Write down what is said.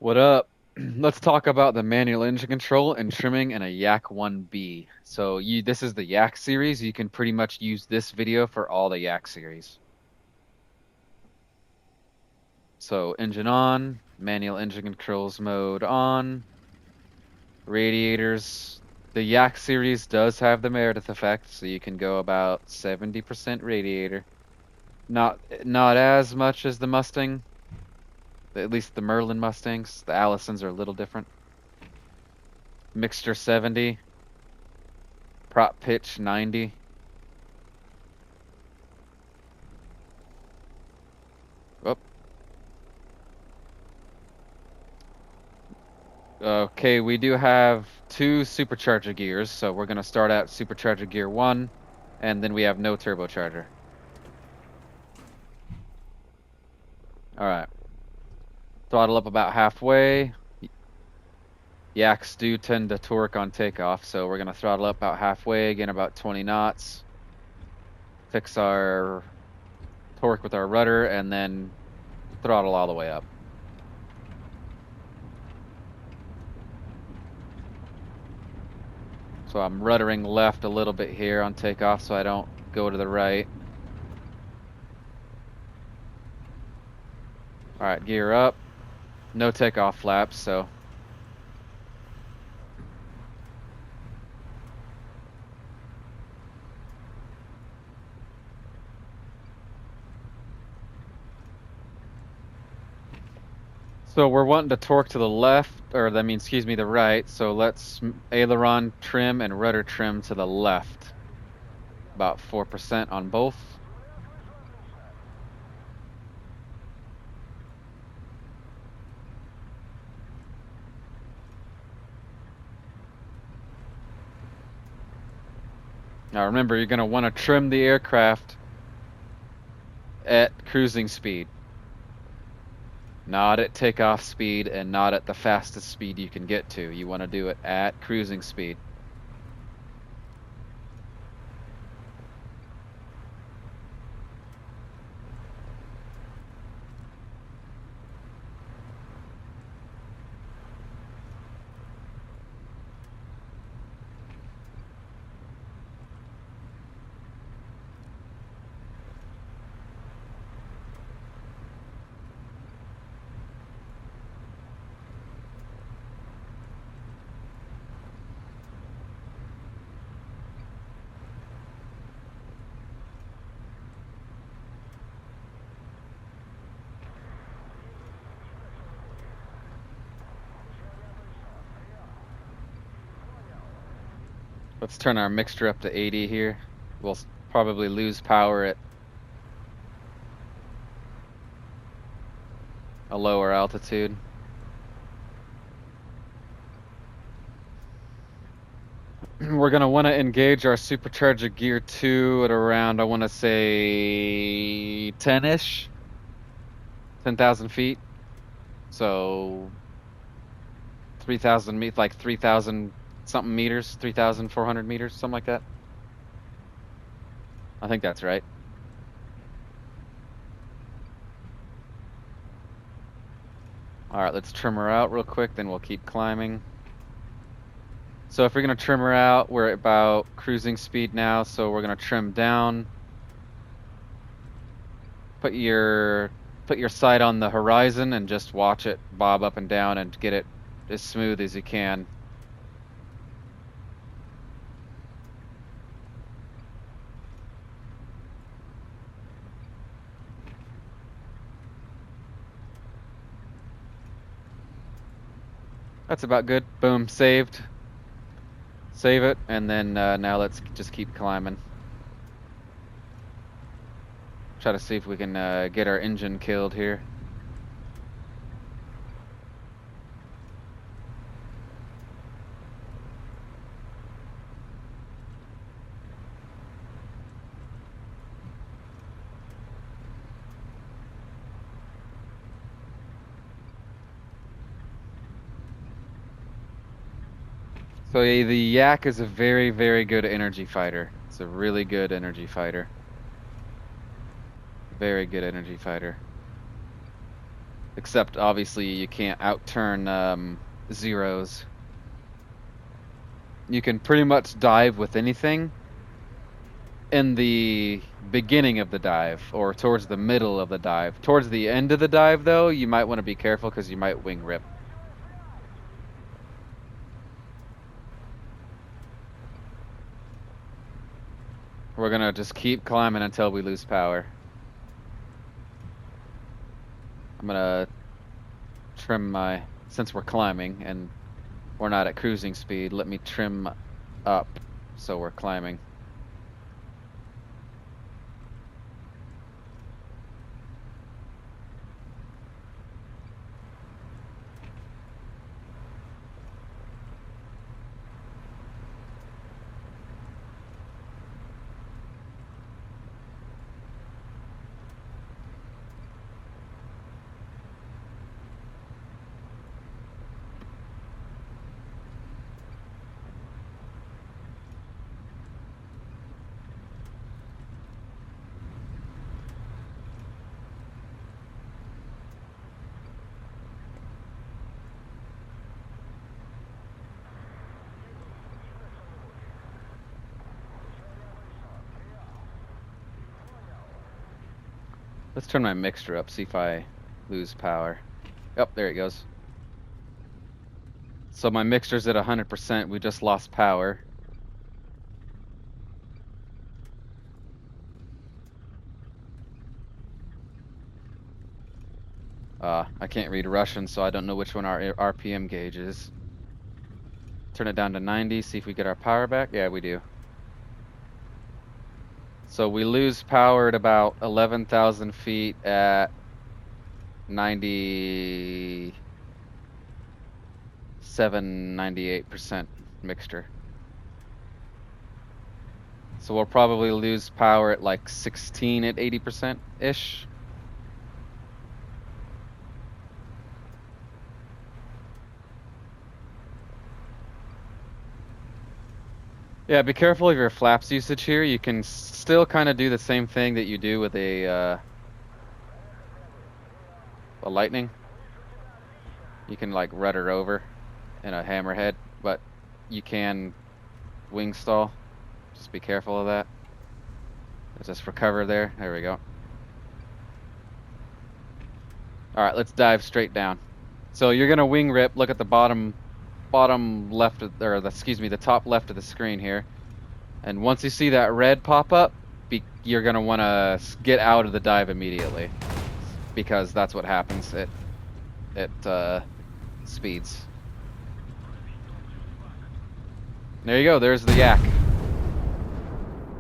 What up? Let's talk about the manual engine control and trimming in a Yak 1B. So this is the Yak series. You can pretty much use this video for all the Yak series. So engine on, manual engine controls mode on, radiators. The Yak series does have the Meredith effect, so you can go about 70% radiator. Not as much as the Mustang, at least the Merlin Mustangs. The Allisons are a little different. Mixture 70. Prop pitch 90. Oh, okay, we do have two supercharger gears, so we're gonna start out supercharger gear 1, and then we have no turbocharger. Alright. Throttle up about halfway. Yaks do tend to torque on takeoff, so we're gonna throttle up about halfway, again about 20 knots. Fix our torque with our rudder, and then throttle all the way up. So I'm ruddering left a little bit here on takeoff so I don't go to the right. Alright, gear up. No takeoff flaps, so. So we're wanting to torque to the left, or that means, excuse me, the right. So let's aileron trim and rudder trim to the left. About 4% on both. Now remember, you're going to want to trim the aircraft at cruising speed. Not at takeoff speed and not at the fastest speed you can get to. You want to do it at cruising speed. Let's turn our mixture up to 80 here. We'll probably lose power at a lower altitude. We're going to want to engage our supercharger gear 2 at around, I want to say 10-ish. 10,000 feet. So 3,000 like 3,000 something meters, 3,400 meters, something like that. I think that's right. All right, let's trim her out real quick, then we'll keep climbing. So if we're gonna trim her out, we're at about cruising speed now, so we're gonna trim down. Put your sight on the horizon and just watch it bob up and down and get it as smooth as you can. That's about good. Boom, saved. Save it, and then now let's just keep climbing. Try to see if we can get our engine killed here. So yeah, the Yak is a very, very good energy fighter. It's a really good energy fighter. Very good energy fighter. Except, obviously, you can't outturn zeros. You can pretty much dive with anything in the beginning of the dive, or towards the middle of the dive. Towards the end of the dive, though, you might want to be careful because you might wing rip. We're gonna just keep climbing until we lose power. I'm gonna trim my, since we're climbing and we're not at cruising speed, let me trim up so we're climbing. Let's turn my mixture up, see if I lose power. Yep, there it goes. So my mixture's at 100%, we just lost power. I can't read Russian, so I don't know which one our RPM gauge is. Turn it down to 90, see if we get our power back. Yeah, we do. So we lose power at about 11,000 feet at 98% mixture. So we'll probably lose power at like 16 at 80%-ish. Yeah, be careful of your flaps usage here. You can still kind of do the same thing that you do with a Lightning. You can like rudder over in a hammerhead, but you can wing stall. Just be careful of that. Just recover there. There we go. All right, let's dive straight down. So you're gonna wing rip. Look at the bottom left, the top left of the screen here. And once you see that red pop up, you're gonna want to get out of the dive immediately, because that's what happens. It speeds. There you go. There's the yak.